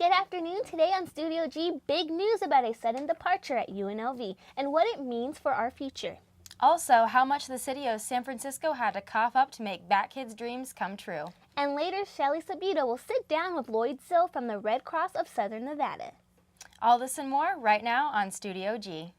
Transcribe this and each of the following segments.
Good afternoon. Today on Studio G, big news about a sudden departure at UNLV and what it means for our future. Also, how much the city of San Francisco had to cough up to make Bat Kids' dreams come true. And later, Shelly Sabito will sit down with Lloyd Sill from the Red Cross of Southern Nevada. All this and more right now on Studio G.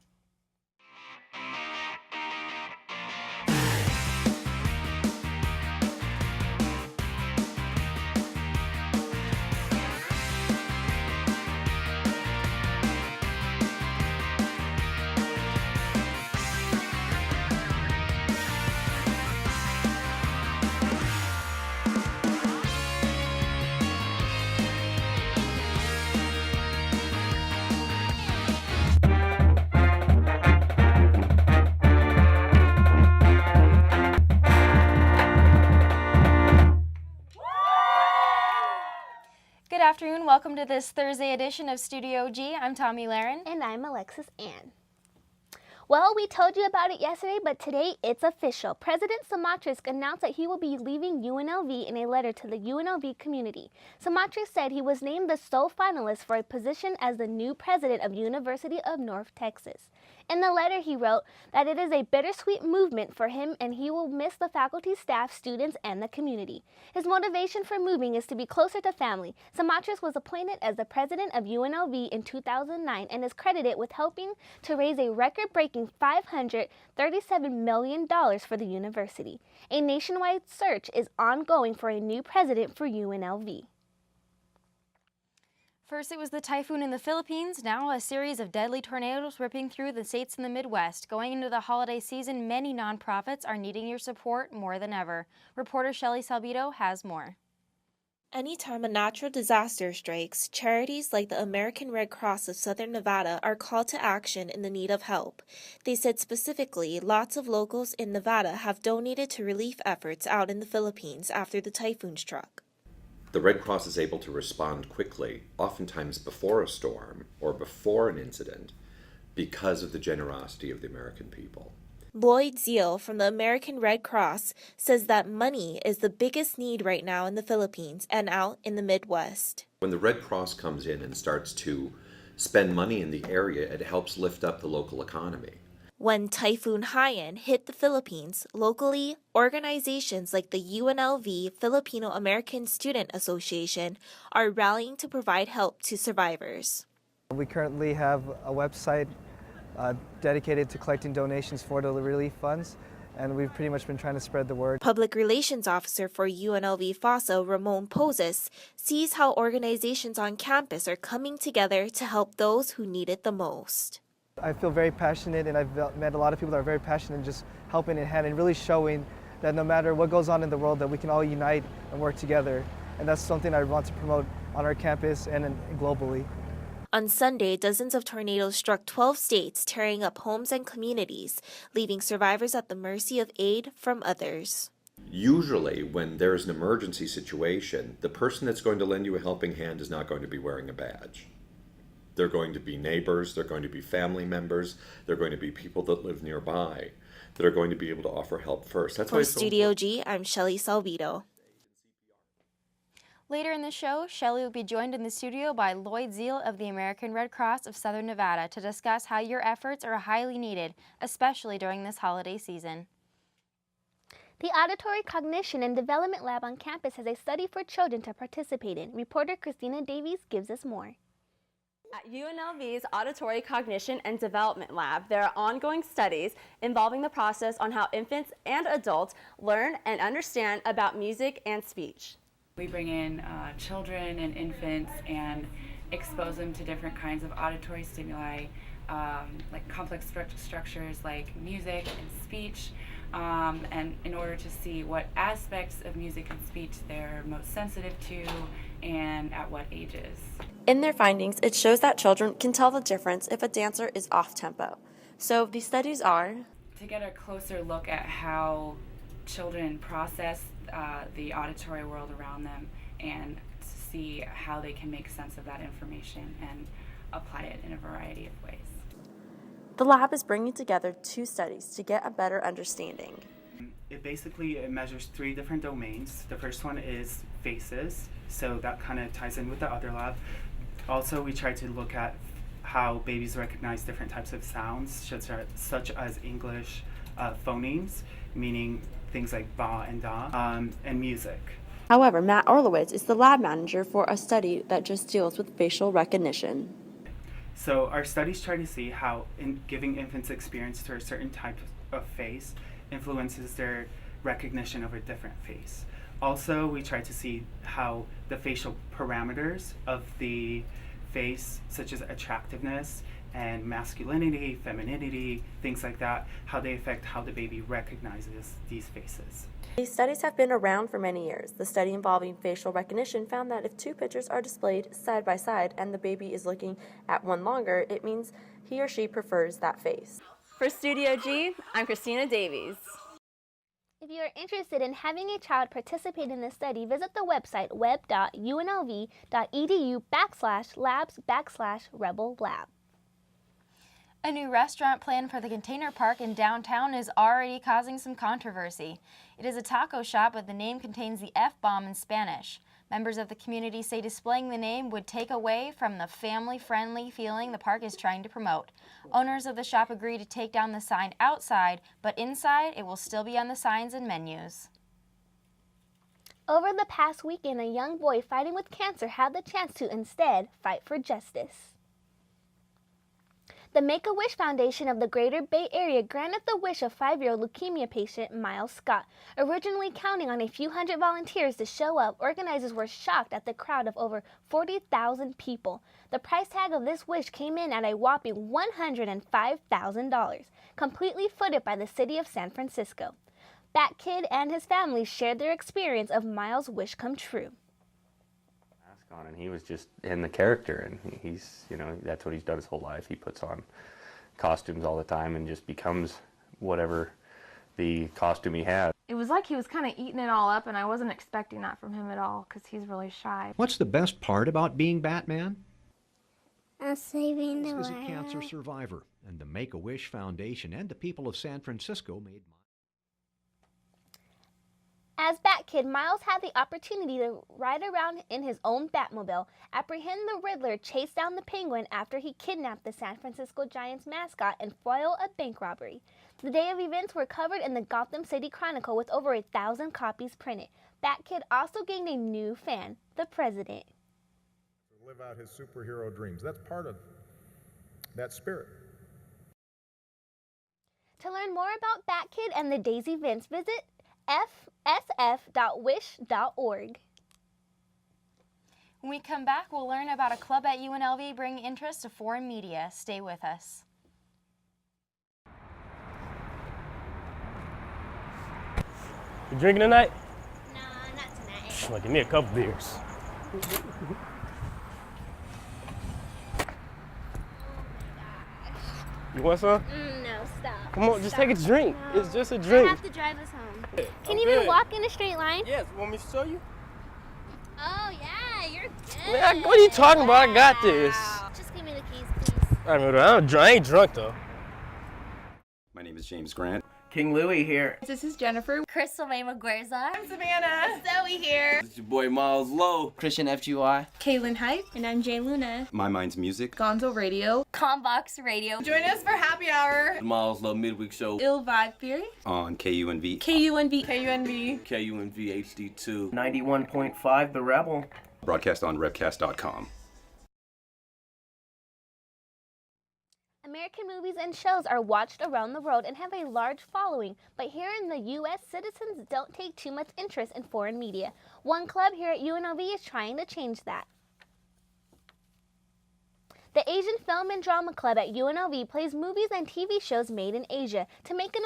Good afternoon. Welcome to this Thursday edition of Studio G. I'm Tommy Laren. And I'm Alexis Ann. Well, we told you about it yesterday, but today it's official. President Samatris announced that he will be leaving UNLV in a letter to the UNLV community. Samatris said he was named the sole finalist for a position as the new president of University of North Texas. In the letter, he wrote that it is a bittersweet movement for him and he will miss the faculty, staff, students, and the community. His motivation for moving is to be closer to family. Samatris was appointed as the president of UNLV in 2009 and is credited with helping to raise a record-breaking $537 million for the university. A nationwide search is ongoing for a new president for UNLV. First, it was the typhoon in the Philippines. Now, a series of deadly tornadoes ripping through the states in the Midwest. Going into the holiday season, many nonprofits are needing your support more than ever. Reporter Shelly Salvito has more. Anytime a natural disaster strikes, charities like the American Red Cross of Southern Nevada are called to action in the need of help. They said specifically, lots of locals in Nevada have donated to relief efforts out in the Philippines after the typhoon struck. The Red Cross is able to respond quickly, oftentimes before a storm or before an incident, because of the generosity of the American people. Lloyd Sill from the American Red Cross says that money is the biggest need right now in the Philippines and out in the Midwest. When the Red Cross comes in and starts to spend money in the area, it helps lift up the local economy. When Typhoon Haiyan hit the Philippines, locally, organizations like the UNLV Filipino American Student Association are rallying to provide help to survivors. We currently have a website dedicated to collecting donations for the relief funds, and we've pretty much been trying to spread the word. Public Relations Officer for UNLV FASA, Ramon Poses, sees how organizations on campus are coming together to help those who need it the most. I feel very passionate, and I've met a lot of people that are very passionate in just helping in hand and really showing that no matter what goes on in the world, that we can all unite and work together. And that's something I want to promote on our campus and globally. On Sunday, dozens of tornadoes struck 12 states, tearing up homes and communities, leaving survivors at the mercy of aid from others. Usually, when there's an emergency situation, the person that's going to lend you a helping hand is not going to be wearing a badge. They're going to be neighbors, they're going to be family members, they're going to be people that live nearby that are going to be able to offer help first. That's For Studio G, I'm Shelly Salvito. Later in the show, Shelly will be joined in the studio by Lloyd Sill of the American Red Cross of Southern Nevada to discuss how your efforts are highly needed, especially during this holiday season. The Auditory Cognition and Development Lab on campus has a study for children to participate in. Reporter Christina Davies gives us more. At UNLV's Auditory Cognition and Development Lab, there are ongoing studies involving the process on how infants and adults learn and understand about music and speech. We bring in children and infants and expose them to different kinds of auditory stimuli, like complex structures like music and speech, and in order to see what aspects of music and speech they're most sensitive to and at what ages. In their findings, it shows that children can tell the difference if a dancer is off-tempo. So these studies are to get a closer look at how children process the auditory world around them and to see how they can make sense of that information and apply it in a variety of ways. The lab is bringing together two studies to get a better understanding. It measures 3 different domains. The first one is faces, so that kind of ties in with the other lab. Also, we try to look at how babies recognize different types of sounds, such as English phonemes, meaning things like ba and da, and music. However, Matt Orlowitz is the lab manager for a study that just deals with facial recognition. So our studies try to see how giving infants experience to a certain type of face influences their recognition of a different face. Also, we try to see how the facial parameters of the face, such as attractiveness and masculinity, femininity, things like that, how they affect how the baby recognizes these faces. These studies have been around for many years. The study involving facial recognition found that if two pictures are displayed side by side and the baby is looking at one longer, it means he or she prefers that face. For Studio G, I'm Christina Davies. If you are interested in having a child participate in this study, visit the website web.unlv.edu/labs/Rebel Lab. A new restaurant plan for the container park in downtown is already causing some controversy. It is a taco shop, but the name contains the F-bomb in Spanish. Members of the community say displaying the name would take away from the family-friendly feeling the park is trying to promote. Owners of the shop agree to take down the sign outside, but inside it will still be on the signs and menus. Over the past weekend, a young boy fighting with cancer had the chance to instead fight for justice. The Make-A-Wish Foundation of the Greater Bay Area granted the wish of 5-year-old leukemia patient Miles Scott. Originally counting on a few hundred volunteers to show up, organizers were shocked at the crowd of over 40,000 people. The price tag of this wish came in at a whopping $105,000, completely footed by the city of San Francisco. Bat Kid and his family shared their experience of Miles' wish come true. On, and he was just in the character, and he's, that's what he's done his whole life. He puts on costumes all the time and just becomes whatever the costume he has. It was like he was kind of eating it all up, and I wasn't expecting that from him at all because he's really shy. What's the best part about being Batman? Saving the world. He's a cancer survivor, and the Make-A-Wish Foundation and the people of San Francisco made. As Bat Kid, Miles had the opportunity to ride around in his own Batmobile, apprehend the Riddler, chase down the Penguin after he kidnapped the San Francisco Giants mascot, and foil a bank robbery. The day of events were covered in the Gotham City Chronicle with over 1,000 copies printed. Bat Kid also gained a new fan, the President. Live out his superhero dreams. That's part of that spirit. To learn more about Bat Kid and the day's events, visit sf.wish.org. When we come back, we'll learn about a club at UNLV bringing interest to foreign media. Stay with us. You drinking tonight? No, not tonight. Well, give me a couple beers. You want some? No, stop. Come on, just take a drink. No. It's just a drink. I have to drive us home. Can you good. even walk in a straight line? Yes, want me to show you? Oh, yeah, you're good. Man, what are you talking about? I got this. Just give me the keys, please. I ain't drunk, though. My name is James Grant. King Louie here. This is Jennifer. Crystal May McGuerza. I'm Savannah. Zoe here. This is your boy Miles Lowe. Christian FGY. Kaylin Hype. And I'm Jay Luna. My Mind's Music. Gonzo Radio. Combox Radio. Join us for Happy Hour. The Miles Lowe Midweek Show. Ill Vibe Theory. On KUNV. KUNV. KUNV. KUNV HD2. 91.5 The Rebel. Broadcast on Revcast.com. American movies and shows are watched around the world and have a large following, but here in the U.S., citizens don't take too much interest in foreign media. One club here at UNLV is trying to change that. The Asian Film and Drama Club at UNLV plays movies and TV shows made in Asia to make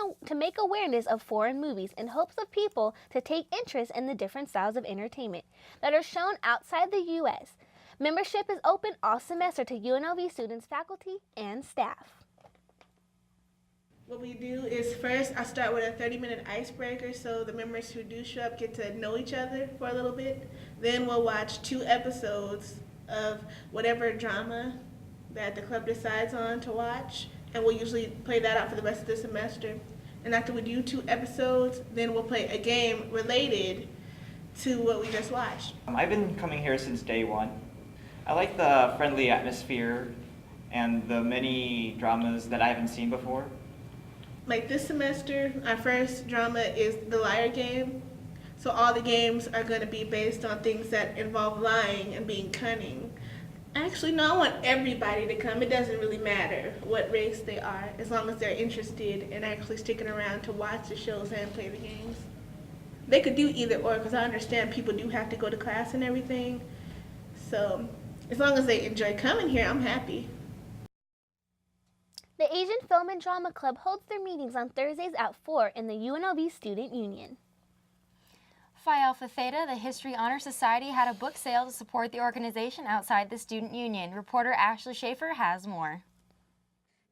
awareness of foreign movies in hopes of people to take interest in the different styles of entertainment that are shown outside the U.S. Membership is open all semester to UNLV students, faculty, and staff. What we do is first I start with a 30-minute icebreaker so the members who do show up get to know each other for a little bit. Then we'll watch 2 episodes of whatever drama that the club decides on to watch, and we'll usually play that out for the rest of the semester. And after we do 2 episodes, then we'll play a game related to what we just watched. I've been coming here since day one. I like the friendly atmosphere and the many dramas that I haven't seen before. Like this semester, our first drama is the liar game. So all the games are going to be based on things that involve lying and being cunning. Actually, no, I want everybody to come. It doesn't really matter what race they are, as long as they're interested and actually sticking around to watch the shows and play the games. They could do either or, because I understand people do have to go to class and everything. So as long as they enjoy coming here, I'm happy. The Asian Film and Drama Club holds their meetings on Thursdays at 4 in the UNLV Student Union. Phi Alpha Theta, the History Honor Society, had a book sale to support the organization outside the student union. Reporter Ashley Schaefer has more.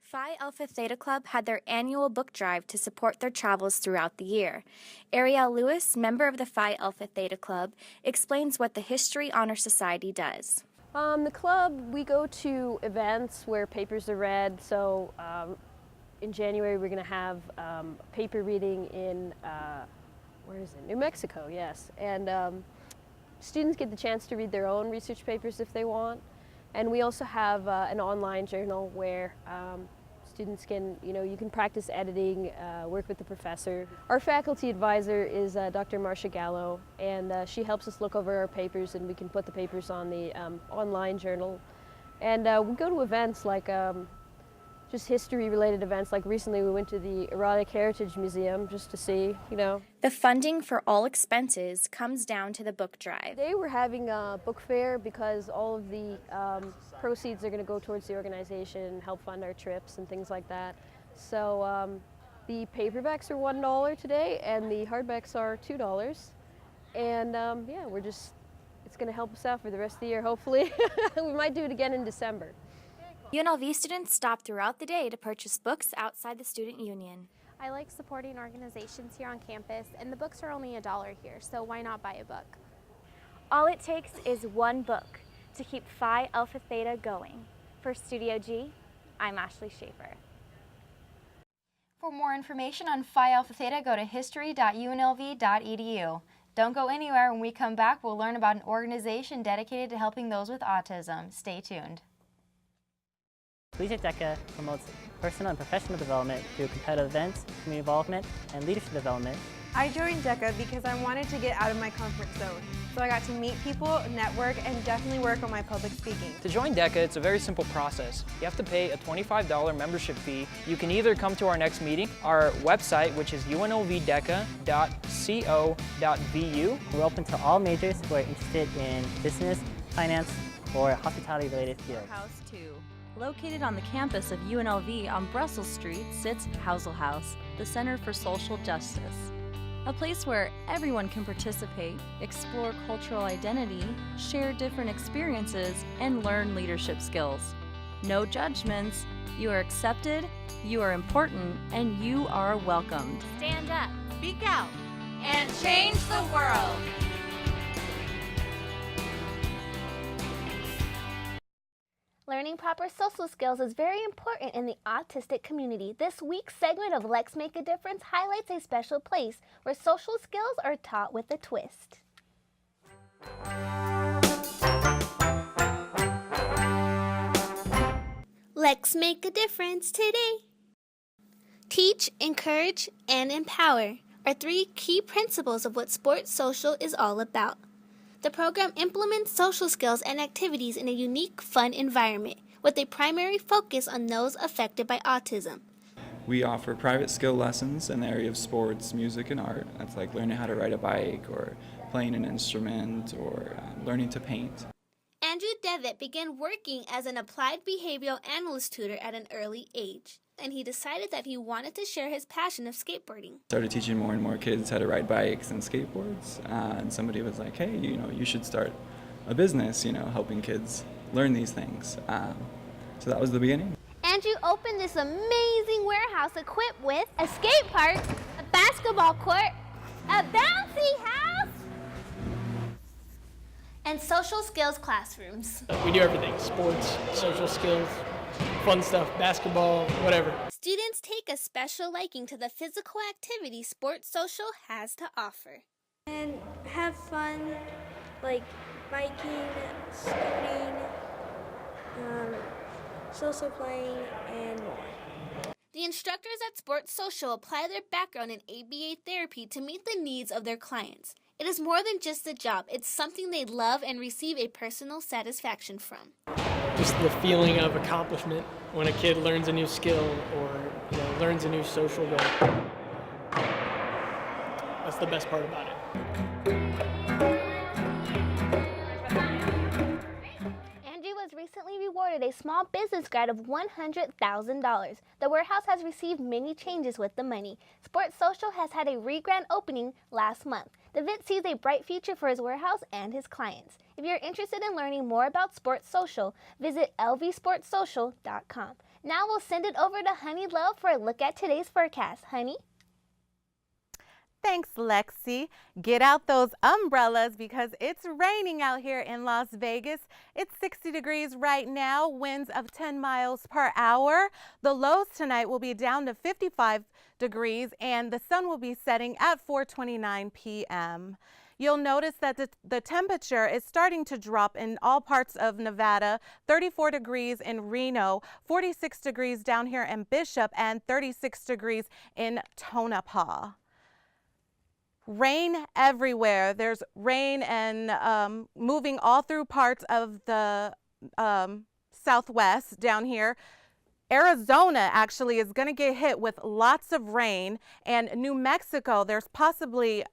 Phi Alpha Theta Club had their annual book drive to support their travels throughout the year. Ariel Lewis, member of the Phi Alpha Theta Club, explains what the History Honor Society does. The club, we go to events where papers are read. So in January, we're going to have paper reading in where is it? New Mexico, yes. And students get the chance to read their own research papers if they want. And we also have an online journal where students can, you can practice editing, work with the professor. Our faculty advisor is Dr. Marcia Gallo, and she helps us look over our papers, and we can put the papers on the online journal. And we go to events like just history-related events. Like recently we went to the Erotic Heritage Museum just to see, The funding for all expenses comes down to the book drive. Today we're having a book fair because all of the proceeds are going to go towards the organization, help fund our trips and things like that. So the paperbacks are $1 today and the hardbacks are $2. And yeah, it's going to help us out for the rest of the year, hopefully. We might do it again in December. UNLV students stop throughout the day to purchase books outside the student union. I like supporting organizations here on campus, and the books are only $1 here, so why not buy a book? All it takes is one book to keep Phi Alpha Theta going. For Studio G, I'm Ashley Schaefer. For more information on Phi Alpha Theta, go to history.unlv.edu. Don't go anywhere. When we come back, we'll learn about an organization dedicated to helping those with autism. Stay tuned. Collegiate DECA promotes personal and professional development through competitive events, community involvement, and leadership development. I joined DECA because I wanted to get out of my comfort zone. So I got to meet people, network, and definitely work on my public speaking. To join DECA, it's a very simple process. You have to pay a $25 membership fee. You can either come to our next meeting, our website, which is unlvdeca.co.vu. We're open to all majors who are interested in business, finance, or hospitality-related fields. House 2. Located on the campus of UNLV on Brussels Street sits Causal House, the Center for Social Justice. A place where everyone can participate, explore cultural identity, share different experiences, and learn leadership skills. No judgments, you are accepted, you are important, and you are welcomed. Stand up, speak out, and change the world. Learning proper social skills is very important in the autistic community. This week's segment of Let's Make a Difference highlights a special place where social skills are taught with a twist. Let's make a difference today. Teach, encourage, and empower are 3 key principles of what Sports Social is all about. The program implements social skills and activities in a unique, fun environment with a primary focus on those affected by autism. We offer private skill lessons in the area of sports, music, and art. That's like learning how to ride a bike or playing an instrument or learning to paint. Andrew Devitt began working as an applied behavioral analyst tutor at an early age, and he decided that he wanted to share his passion of skateboarding. Started teaching more and more kids how to ride bikes and skateboards, and somebody was like, hey, you should start a business, helping kids learn these things. So that was the beginning. Andrew opened this amazing warehouse equipped with a skate park, a basketball court, a bouncy house, and social skills classrooms. We do everything, sports, social skills, fun stuff, basketball, whatever. Students take a special liking to the physical activities Sports Social has to offer. And have fun, like biking, scooting, social playing, and more. The instructors at Sports Social apply their background in ABA therapy to meet the needs of their clients. It is more than just a job. It's something they love and receive a personal satisfaction from. Just the feeling of accomplishment when a kid learns a new skill or learns a new social goal. That's the best part about it. Was recently rewarded a small business grant of $100,000. The warehouse has received many changes with the money. Sports Social has had a re-grand opening last month. The vet sees a bright future for his warehouse and his clients. If you're interested in learning more about Sports Social, visit lvsportsocial.com. Now we'll send it over to Honey Love for a look at today's forecast. Honey? Thanks, Lexi. Get out those umbrellas because it's raining out here in Las Vegas. It's 60 degrees right now, winds of 10 miles per hour. The lows tonight will be down to 55 degrees and the sun will be setting at 4:29 p.m. You'll notice that the temperature is starting to drop in all parts of Nevada. 34 degrees in Reno, 46 degrees down here in Bishop, and 36 degrees in Tonopah. Rain everywhere. There's rain and moving all through parts of the southwest down here. Arizona actually is going to get hit with lots of rain, and New Mexico, there's possibly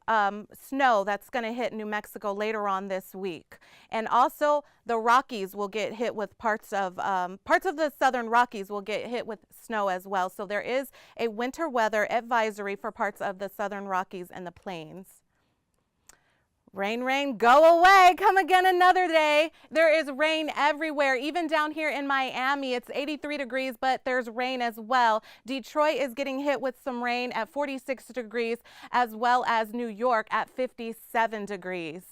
snow that's going to hit New Mexico later on this week. And also the Rockies will get hit with parts of the southern Rockies will get hit with snow as well. So there is a winter weather advisory for parts of the southern Rockies and the plains. Rain, rain, go away. Come again another day. There is rain everywhere, even down here in Miami. It's 83 degrees, but there's rain as well. Detroit is getting hit with some rain at 46 degrees, as well as New York at 57 degrees.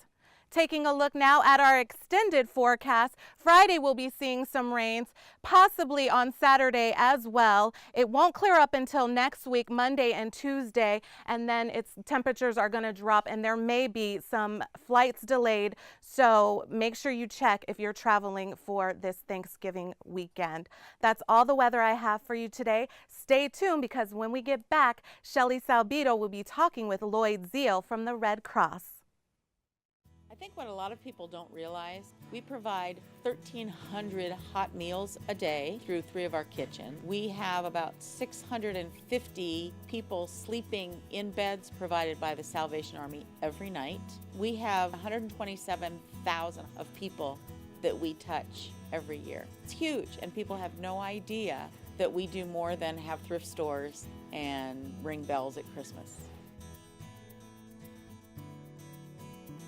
Taking a look now at our extended forecast, Friday we'll be seeing some rains, possibly on Saturday as well. It won't clear up until next week, Monday and Tuesday, and then its temperatures are going to drop and there may be some flights delayed. So make sure you check if you're traveling for this Thanksgiving weekend. That's all the weather I have for you today. Stay tuned because when we get back, Shelly Salbito will be talking with Lloyd Zeal from the Red Cross. I think what a lot of people don't realize, we provide 1,300 hot meals a day through 3 of our kitchens. We have about 650 people sleeping in beds provided by the Salvation Army every night. We have 127,000 of people that we touch every year. It's huge, and people have no idea that we do more than have thrift stores and ring bells at Christmas.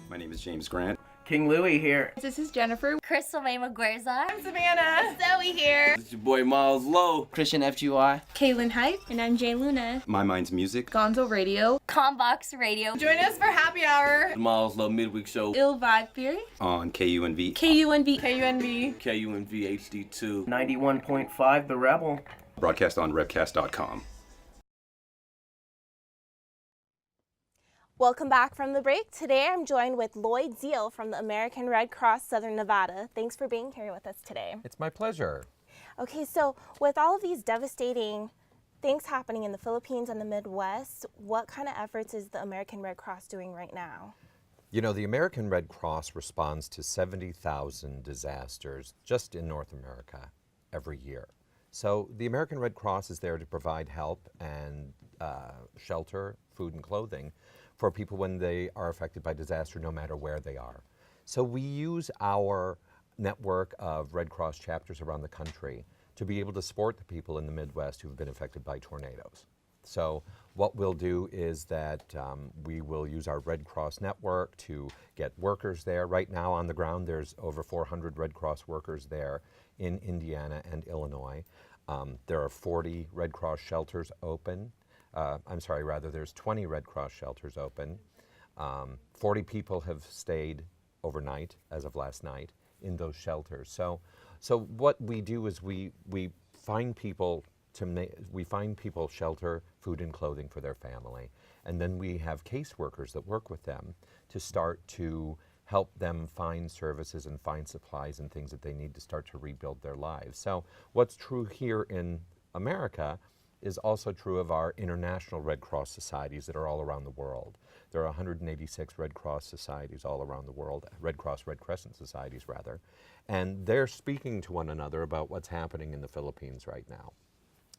My name is James Grant. King Louie here. This is Jennifer. Crystal May Maguerza. I'm Savannah. Zoe here. This is your boy Miles Lowe. Christian FGY. Kaylin Height. And I'm Jay Luna. My Mind's Music. Gonzo Radio. Combox Radio. Join us for Happy Hour. The Miles Lowe Midweek Show. Ill Vibe Theory. On KUNV. KUNV. KUNV HD2. 91.5 The Rebel. Broadcast on revcast.com. Welcome back from the break. Today I'm joined with Lloyd Zeal from the American Red Cross Southern Nevada. Thanks for being here with us today. It's my pleasure. Okay, so with all of these devastating things happening in the Philippines and the Midwest, what kind of efforts is the American Red Cross doing right now? You know, the American Red Cross responds to 70,000 disasters just in North America every year. So the American Red Cross is there to provide help and shelter, food and clothing for people when they are affected by disaster, no matter where they are. So we use our network of Red Cross chapters around the country to be able to support the people in the Midwest who have been affected by tornadoes. So what we'll do is that we will use our Red Cross network to get workers there. Right now on the ground there's over 400 Red Cross workers there in Indiana and Illinois. There are 40 Red Cross shelters open. There's 20 Red Cross shelters open. 40 people have stayed overnight as of last night in those shelters. So what we do is we find people shelter, food and clothing for their family. And then we have caseworkers that work with them to start to help them find services and find supplies and things that they need to start to rebuild their lives. So what's true here in America is also true of our international Red Cross societies that are all around the world. There are 186 Red Cross societies all around the world, Red Cross, Red Crescent societies rather, and they're speaking to one another about what's happening in the Philippines right now.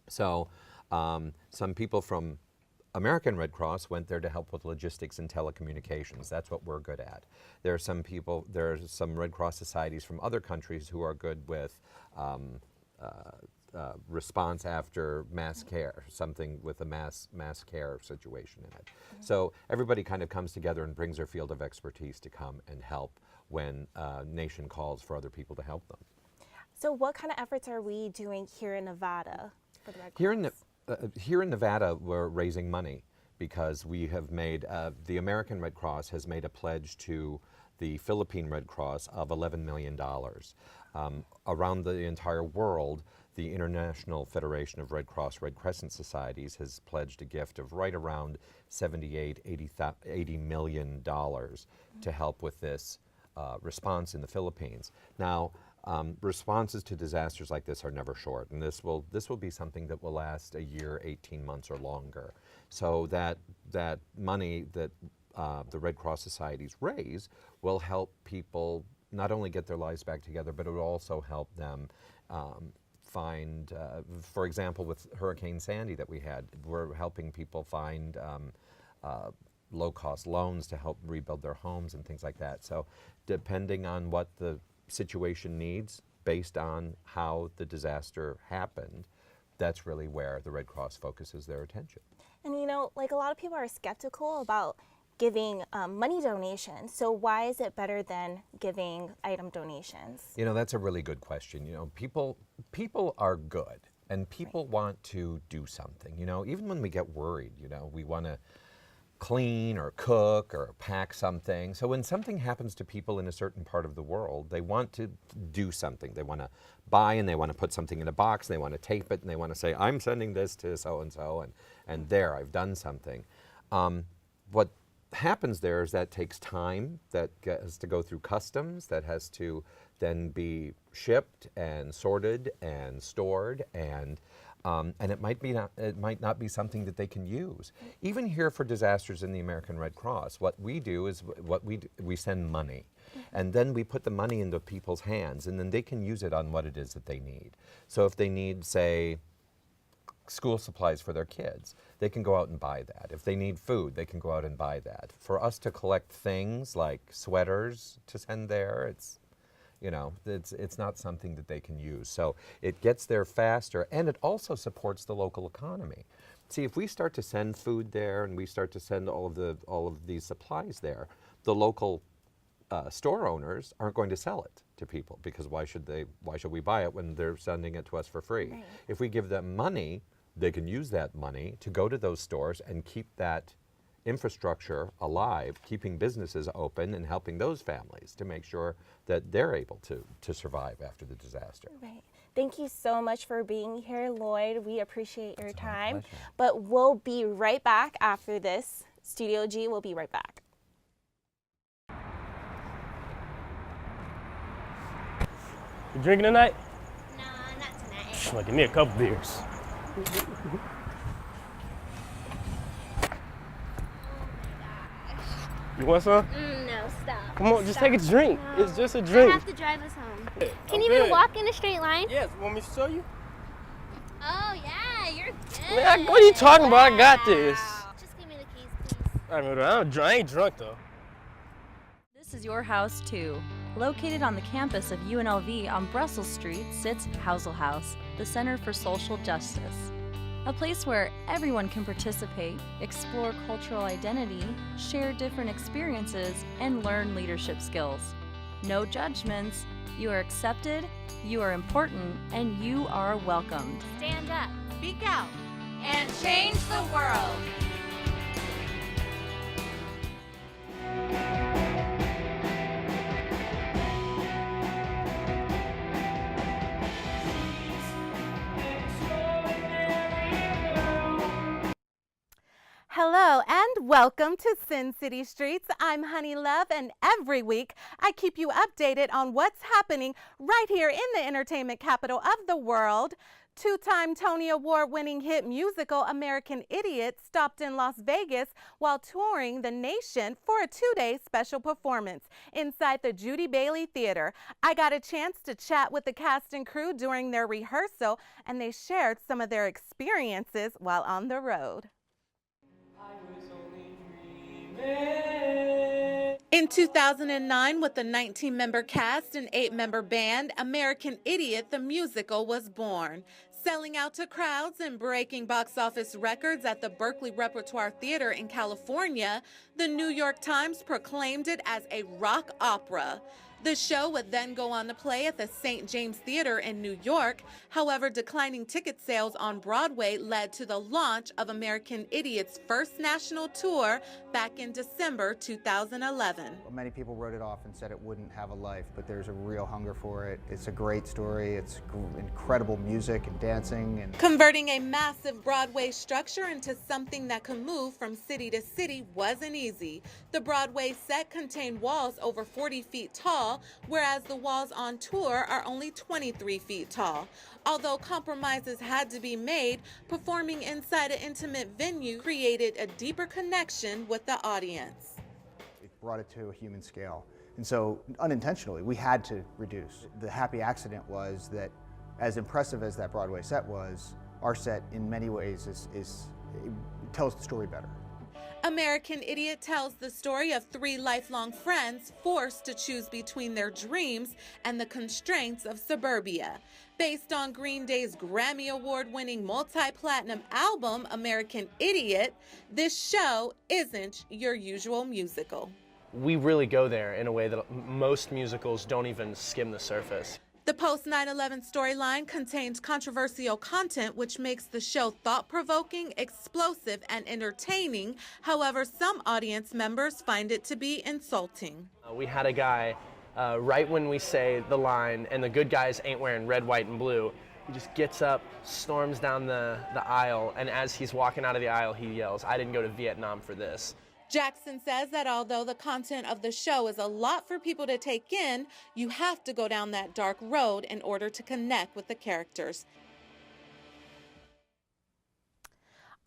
So some people from American Red Cross went there to help with logistics and telecommunications. That's what we're good at. There are some Red Cross societies from other countries who are good with response after mass care, something with a mass care situation in it. So everybody kind of comes together and brings their field of expertise to come and help when a nation calls for other people to help them. So what kind of efforts are we doing here in Nevada for the Red Cross? Here in Nevada, we're raising money because we have made, the American Red Cross has made a pledge to the Philippine Red Cross of $11 million. Around the entire world, the International Federation of Red Cross, Red Crescent Societies has pledged a gift of right around $80 million to help with this response in the Philippines. Now, responses to disasters like this are never short, and this will be something that will last a year, 18 months or longer. So that money that the Red Cross societies raise will help people not only get their lives back together, but it will also help them find, for example, with Hurricane Sandy that we had, we're helping people find low-cost loans to help rebuild their homes and things like that. So depending on what the situation needs, based on how the disaster happened, that's really where the Red Cross focuses their attention. And you know, like a lot of people are skeptical about giving money donations. So why is it better than giving item donations? You know, that's a really good question. You know, people are good and people want to do something. You know, even when we get worried, you know, we want to clean or cook or pack something. So when something happens to people in a certain part of the world, they want to do something. They want to buy and they want to put something in a box, and they want to tape it, and they want to say, I'm sending this to so-and-so, and there, I've done something. What happens there is that takes time, that has to go through customs, that has to then be shipped and sorted and stored, and it might not be something that they can use. Even here for disasters in the American Red Cross, what we do is we send money, and then we put the money into people's hands, and then they can use it on what it is that they need. So if they need, say, school supplies for their kids, they can go out and buy that. If they need food, they can go out and buy that. For us to collect things like sweaters to send there, it's not something that they can use. So it gets there faster, and it also supports the local economy. See, if we start to send food there and we start to send all of these supplies there, the local store owners aren't going to sell it to people, because why should we buy it when they're sending it to us for free? Right. If we give them money, they can use that money to go to those stores and keep that infrastructure alive, keeping businesses open and helping those families to make sure that they're able to survive after the disaster. Right. Thank you so much for being here, Lloyd. We appreciate your time. But we'll be right back after this. Studio G will be right back. You drinking tonight? No, not tonight. Well, give me a couple beers. You want some? No, stop. Come on, just take a drink. No. It's just a drink. I have to drive us home. Can you even walk in a straight line? Yes, want me to show you? Oh, yeah, you're good. Man, what are you talking about? I got this. Just give me the keys, please. I ain't drunk, though. This is your house, too. Located on the campus of UNLV on Brussels Street sits Causal House, the Center for Social Justice. A place where everyone can participate, explore cultural identity, share different experiences, and learn leadership skills. No judgments. You are accepted, you are important, and you are welcomed. Stand up, Speak out, and change the world. Hello and welcome to Sin City Streets. I'm Honey Love, and every week I keep you updated on what's happening right here in the entertainment capital of the world. Two-time Tony Award-winning hit musical American Idiot stopped in Las Vegas while touring the nation for a two-day special performance inside the Judy Bailey Theater. I got a chance to chat with the cast and crew during their rehearsal, and they shared some of their experiences while on the road. In 2009, with a 19-member cast and 8-member band, American Idiot the musical was born. Selling out to crowds and breaking box office records at the Berkeley Repertoire Theater in California, the New York Times proclaimed it as a rock opera. The show would then go on to play at the St. James Theater in New York. However, declining ticket sales on Broadway led to the launch of American Idiot's first national tour back in December 2011. Many people wrote it off and said it wouldn't have a life, but there's a real hunger for it. It's a great story. It's incredible music and dancing. And converting a massive Broadway structure into something that could move from city to city wasn't easy. The Broadway set contained walls over 40 feet tall, whereas the walls on tour are only 23 feet tall. Although compromises had to be made, performing inside an intimate venue created a deeper connection with the audience. It brought it to a human scale. And so unintentionally, we had to reduce. The happy accident was that as impressive as that Broadway set was, our set in many ways it tells the story better. American Idiot tells the story of 3 lifelong friends forced to choose between their dreams and the constraints of suburbia. Based on Green Day's Grammy Award-winning multi-platinum album, American Idiot, this show isn't your usual musical. We really go there in a way that most musicals don't even skim the surface. The post-9/11 storyline contains controversial content, which makes the show thought-provoking, explosive, and entertaining. However, some audience members find it to be insulting. We had a guy, right when we say the line, and the good guys ain't wearing red, white, and blue, he just gets up, storms down the aisle, and as he's walking out of the aisle, he yells, "I didn't go to Vietnam for this." Jackson says that although the content of the show is a lot for people to take in, you have to go down that dark road in order to connect with the characters.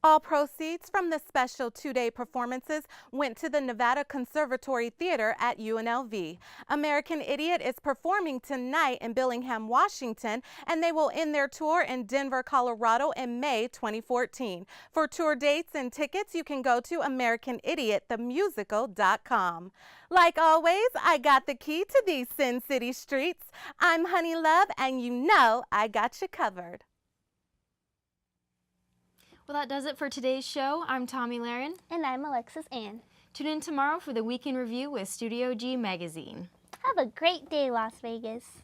All proceeds from the special 2-day performances went to the Nevada Conservatory Theater at UNLV. American Idiot is performing tonight in Bellingham, Washington, and they will end their tour in Denver, Colorado in May 2014. For tour dates and tickets, you can go to AmericanIdiotTheMusical.com. Like always, I got the key to these Sin City streets. I'm Honey Love, and you know I got you covered. Well, that does it for today's show. I'm Tommy Laren. And I'm Alexis Ann. Tune in tomorrow for the Week in Review with Studio G Magazine. Have a great day, Las Vegas.